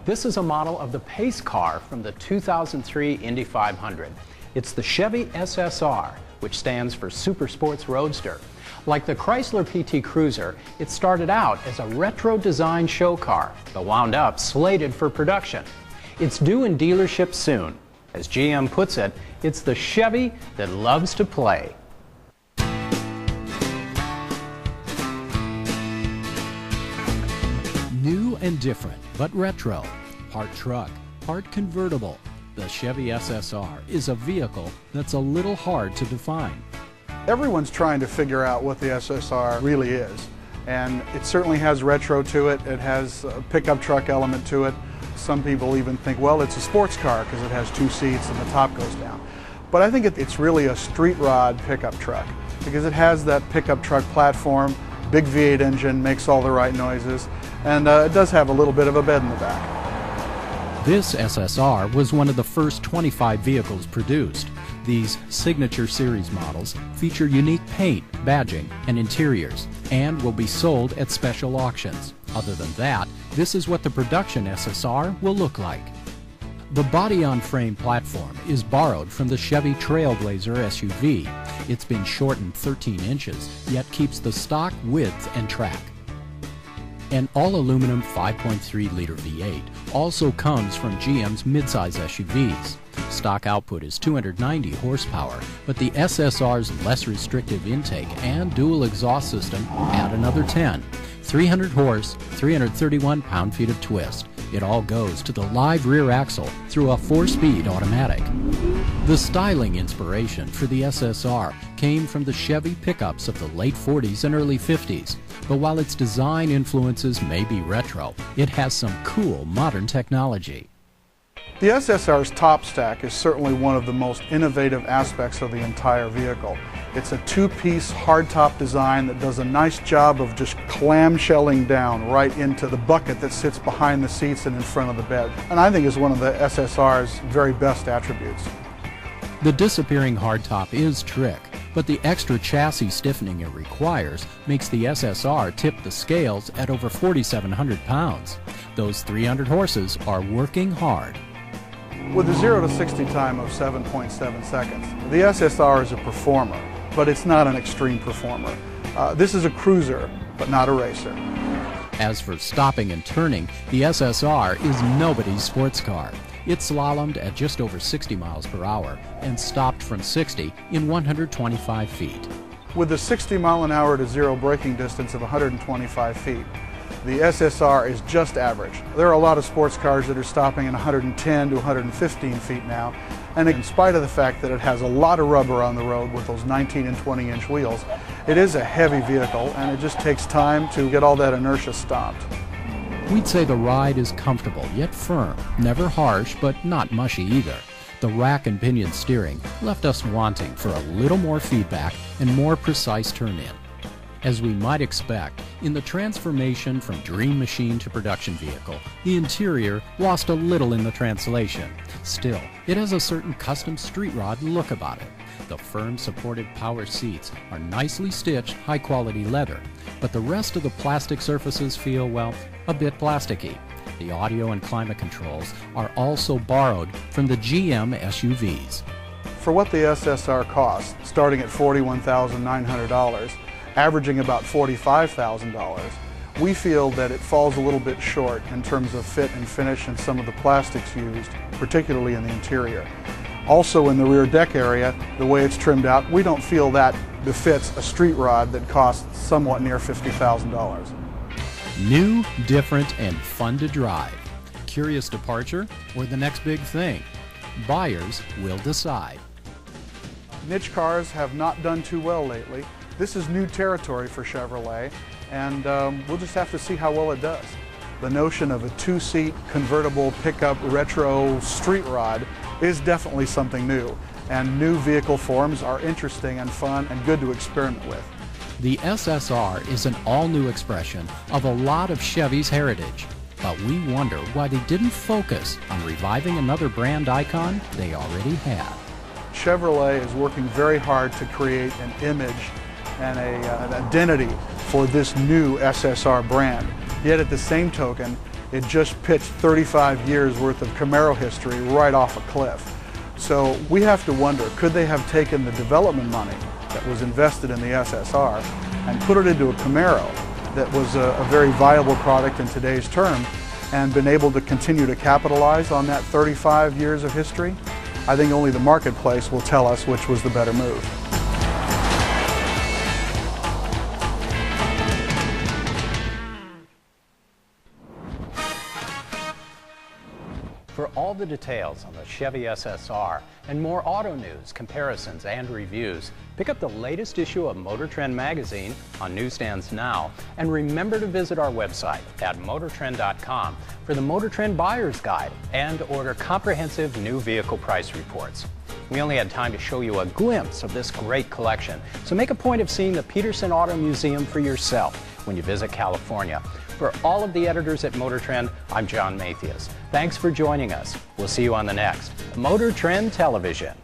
This is a model of the pace car from the 2003 Indy 500. It's the Chevy SSR, which stands for Super Sports Roadster. Like the Chrysler PT Cruiser, it started out as a retro design show car, but wound up slated for production. It's due in dealerships soon. As GM puts it, it's the Chevy that loves to play. New and different, but retro. Part truck, part convertible. The Chevy SSR is a vehicle that's a little hard to define. Everyone's trying to figure out what the SSR really is. And it certainly has retro to it. It has a pickup truck element to it. Some people even think, well, it's a sports car because it has two seats and the top goes down. But I think it's really a street rod pickup truck because it has that pickup truck platform, big V8 engine, makes all the right noises, and it does have a little bit of a bed in the back. This SSR was one of the first 25 vehicles produced. These Signature Series models feature unique paint, badging, and interiors, and will be sold at special auctions. Other than that, this is what the production SSR will look like. The body-on-frame platform is borrowed from the Chevy Trailblazer SUV. It's been shortened 13 inches, yet keeps the stock width and track. An all-aluminum 5.3-liter V8 also comes from GM's midsize SUVs. Stock output is 290 horsepower, but the SSR's less restrictive intake and dual exhaust system add another 10. 300 horse, 331 pound-feet of twist. It all goes to the live rear axle through a 4-speed automatic. The styling inspiration for the SSR came from the Chevy pickups of the late 40s and early 50s. But while its design influences may be retro, it has some cool modern technology. The SSR's top stack is certainly one of the most innovative aspects of the entire vehicle. It's a two-piece hardtop design that does a nice job of just clamshelling down right into the bucket that sits behind the seats and in front of the bed. And I think is one of the SSR's very best attributes. The disappearing hardtop is trick, but the extra chassis stiffening it requires makes the SSR tip the scales at over 4,700 pounds. Those 300 horses are working hard. With a 0 to 60 time of 7.7 seconds, the SSR is a performer, but it's not an extreme performer. This is a cruiser, but not a racer. As for stopping and turning, the SSR is nobody's sports car. It slalomed at just over 60 miles per hour and stopped from 60 in 125 feet. With a 60 mile an hour to zero braking distance of 125 feet, the SSR is just average. There are a lot of sports cars that are stopping at 110 to 115 feet now, and in spite of the fact that it has a lot of rubber on the road with those 19 and 20-inch wheels, it is a heavy vehicle and it just takes time to get all that inertia stopped. We'd say the ride is comfortable yet firm, never harsh but not mushy either. The rack and pinion steering left us wanting for a little more feedback and more precise turn-in. As we might expect, in the transformation from dream machine to production vehicle, the interior lost a little in the translation. Still, it has a certain custom street rod look about it. The firm supported power seats are nicely stitched, high-quality leather, but the rest of the plastic surfaces feel, well, a bit plasticky. The audio and climate controls are also borrowed from the GM SUVs. For what the SSR costs, starting at $41,900, averaging about $45,000, we feel that it falls a little bit short in terms of fit and finish and some of the plastics used, particularly in the interior. Also in the rear deck area, the way it's trimmed out, we don't feel that befits a street rod that costs somewhat near $50,000. New, different, and fun to drive. Curious departure or the next big thing? Buyers will decide. Niche cars have not done too well lately. This is new territory for Chevrolet, and we'll just have to see how well it does. The notion of a two-seat convertible pickup retro street rod is definitely something new, and new vehicle forms are interesting and fun and good to experiment with. The SSR is an all-new expression of a lot of Chevy's heritage, but we wonder why they didn't focus on reviving another brand icon they already had. Chevrolet is working very hard to create an image and an identity for this new SSR brand. Yet at the same token, it just pitched 35 years worth of Camaro history right off a cliff. So we have to wonder, could they have taken the development money that was invested in the SSR and put it into a Camaro that was a very viable product in today's term and been able to continue to capitalize on that 35 years of history? I think only the marketplace will tell us which was the better move. For all the details on the Chevy SSR and more auto news, comparisons, and reviews, pick up the latest issue of Motor Trend magazine on newsstands now. And remember to visit our website at motortrend.com for the Motor Trend Buyer's Guide and order comprehensive new vehicle price reports. We only had time to show you a glimpse of this great collection, so make a point of seeing the Peterson Auto Museum for yourself when you visit California. For all of the editors at Motor Trend, I'm John Mathias. Thanks for joining us. We'll see you on the next Motor Trend Television.